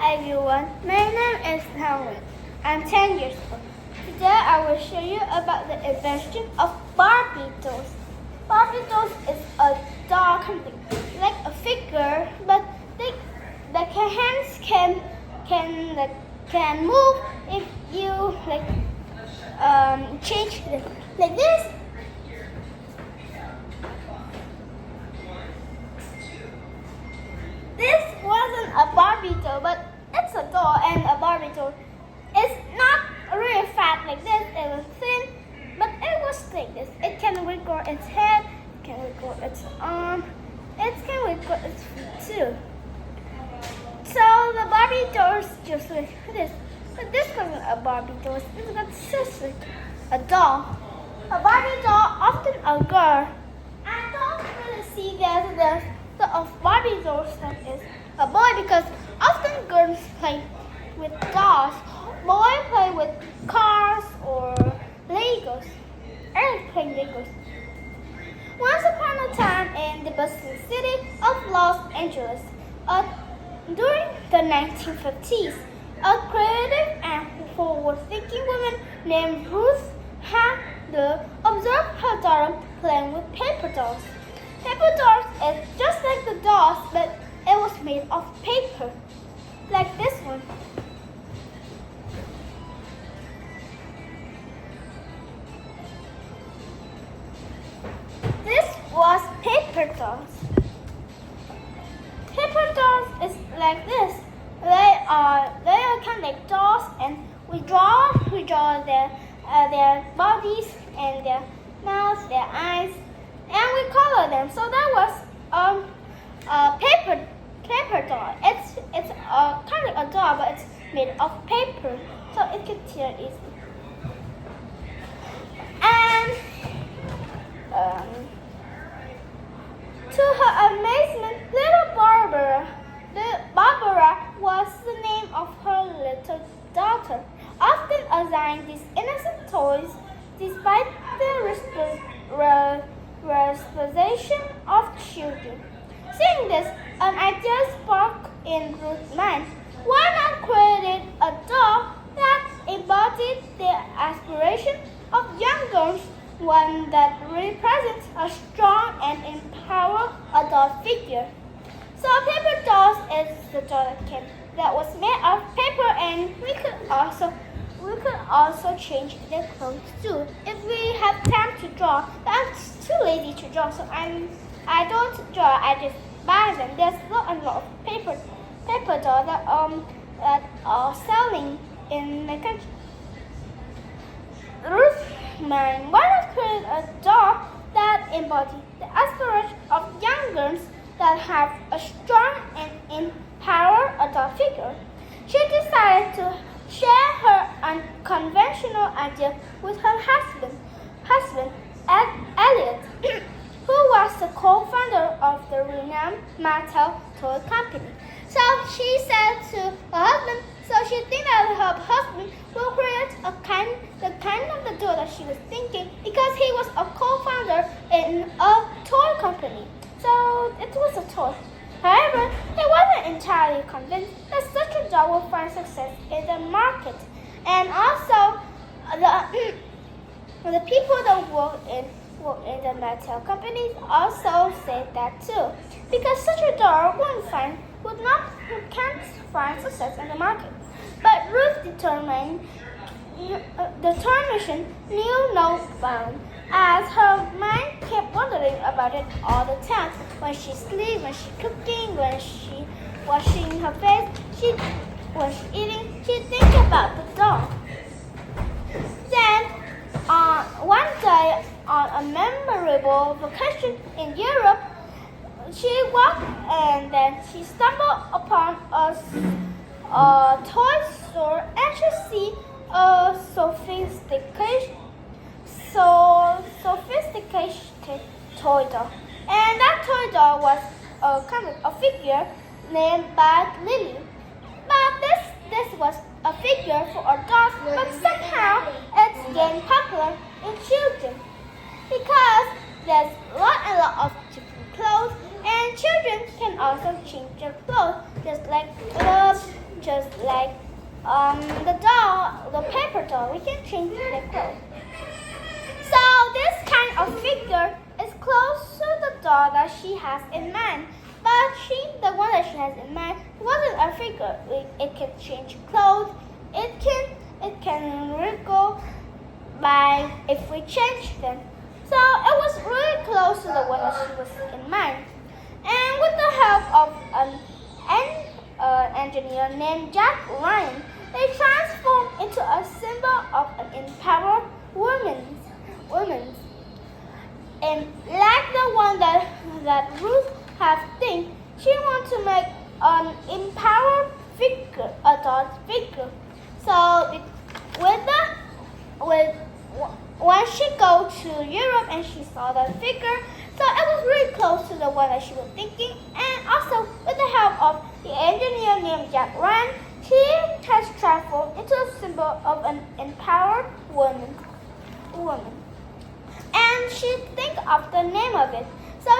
everyone, my name is Helen. I'm 10 years old. Today I will show you about the invention of Barbie dolls. Barbie dolls is a doll company, like a figure, but the hands can move if you change them like this. This wasn't a Barbie doll, but it's a doll, and a Barbie doll is not really fat like this. It was thin, but it was like this. It can wiggle its head, it can wiggle its arm, it can wiggle its feet too. So the Barbie doll is just like this. But this wasn't a Barbie doll. It's just like a doll. A Barbie doll, often a girl. I don't really see that of Barbie dolls that is a boy, because often girls play with dolls. Boys play with cars or Legos. I like playing Legos. Once upon a time in the bustling city of Los Angeles, during the 1950s, a creative and forward-thinking woman named Ruth had observed her daughter playing with paper dolls. Paper dolls is just like the dolls, but it was made of paper, like this one. This was paper dolls. Paper dolls is like this. They are kind of like dolls, and we draw their bodies and their mouths, their eyes, and we color them. So that was a paper doll. It's kind of like a doll, but it's made of paper, so it can tear easily. And to her amazement, little Barbara was the name of her little daughter, often assigned these innocent toys despite the representation of children. Seeing this, an idea sparked in Ruth's mind. Why not create a doll that embodied the aspiration of young girls, one that represents a strong and empowered adult figure? So paper dolls is the doll that was made of paper, and we could also change their clothes too if we have time to draw. I'm too lazy to draw, so I don't draw. I just buy them. There's a lot of paper dolls that are selling in the country. Ruth's mind, why not create a doll that embodies the aspiration of young girls that have a strong and empowered adult figure? She decided to share her unconventional idea with her husband Elliot, who was the co-founder of the renowned Mattel toy company. So she said to her husband, so she think that her husband will create the kind of the doll that she was thinking, because he was a co-founder in a toy company. So it was a toy. However, he wasn't entirely convinced that such a doll would find success in the market. And also, the people that work in the Mattel companies also said that too, because such a doll can't find success in the market. But Ruth's determination knew no bounds, as her mind kept wondering about it all the time. When she sleeps, when she's cooking, when she washing her face, when she's eating, she thinks about the doll. Then, one day on a memorable vacation in Europe, she walked and then she stumbled upon a toy store, and she see a sophisticated toy doll. And that toy doll was kind of a figure named by Lily. But this was a figure for adults, but somehow it's getting popular in children, because there's a lot of different clothes, and children can also change their clothes, just like the paper doll, we can change the clothes. So this kind of figure is close to the doll that she has in mind. But the one that she has in mind, wasn't a figure. It can change clothes. It can wriggle by if we change them. So it was really close to the one that she was in mind. And with the help of an engineer named Jack Ryan, they transformed into a symbol of an empowered woman. And like the one that Ruth had think, she wants to make an empowered figure, adult figure. So when she go to Europe and she saw the figure, so it was really close to the one that she was thinking. And also with the help of the engineer named Jack Ryan, she has transformed into a symbol of an empowered woman. And she think of the name of it. So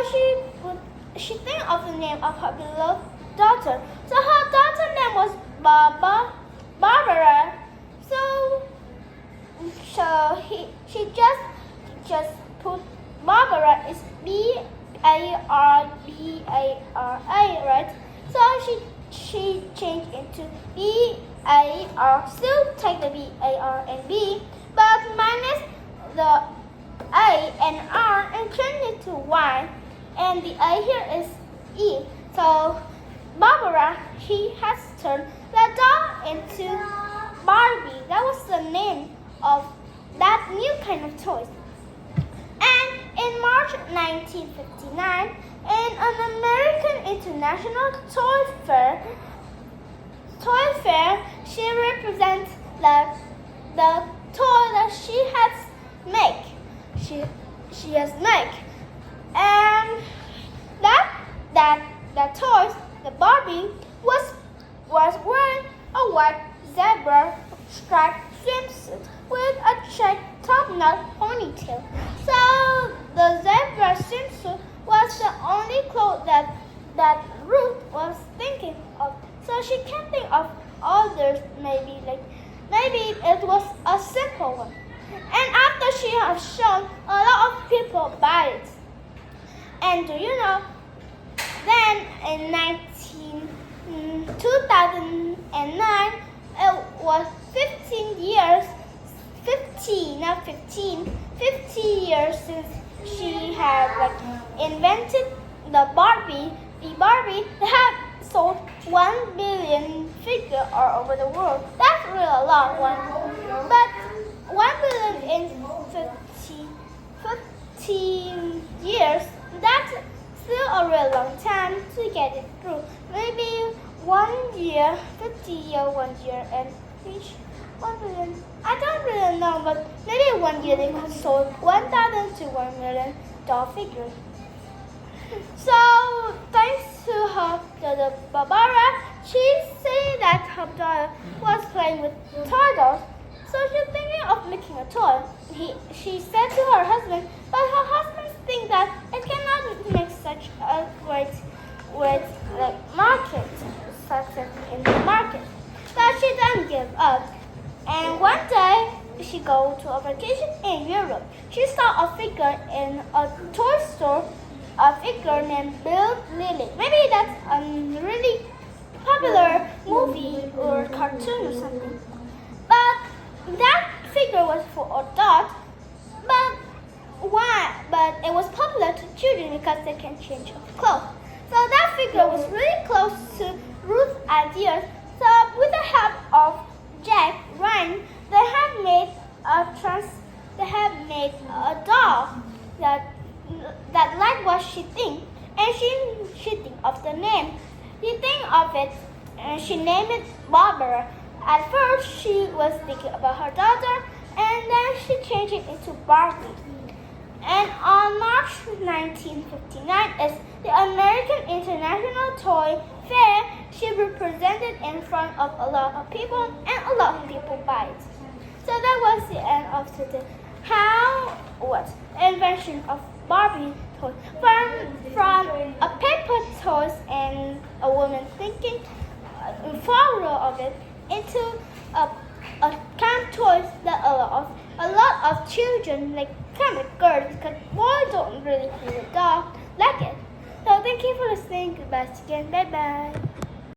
she think of the name of her beloved daughter. So her daughter's name was Barbara. She just put Barbara is Barbara, right? So she changed into Bar. Still take the Bar and B, but minus the A and R and change it to Y. And the A here is E. So Barbara, she has turned the doll into Barbie. That was the name of that new kind of toy. And in March 1959, in an American International Toy Fair, she represents the toy that she has made. She has made. And that toy, the Barbie, was wearing a white zebra striped swimsuit with a checked top knot ponytail. So the zebra swimsuit was the only clothes that Ruth was thinking of. So she can't think of others. Maybe it was a simple one. And after she has shown, a lot of people buy it. And do you know? Then in 2009, it was 50 years since she had invented the Barbie. The Barbie had sold 1 billion figures all over the world. That's really a lot, but 1 billion in 15 years, that's still a really long time to get it through. Maybe 1 year, 50 years, 1 year, and reach 1 billion. I don't really know, but maybe 1 year they could sold 1,000 to 1 million doll figures. So thanks to her, the Barbara, she said that her daughter was playing with toy dolls. So she's thinking of making a toy. She said to her husband, but her husband thinks that it cannot make such a great market success in the market. So she doesn't give up. And one day she go to a vacation in Europe. She saw a figure in a toy store, a figure named Bill Lily. Maybe that's a really popular movie or cartoon or something. But that figure was for adults, but why? But it was popular to children because they can change clothes. So that figure was really close to Ruth's ideas. So with the help of Jack Ryan, they have made a doll that like what she thinks, and she think of the name. She think of it, and she named it Barbara. At first, she was thinking about her daughter, and then she changed it into Barbie. And on March 1959 is the American International Toy Fair. She represented in front of a lot of people, and a lot of people buy it. So that was the end of today. Invention of Barbie toy from a paper toy and a woman thinking, follow of it. into a, a kind of toys that a lot of children, like kind of girls, because boys don't really feel a dog like it. So thank you for listening. Goodbye again. Bye bye.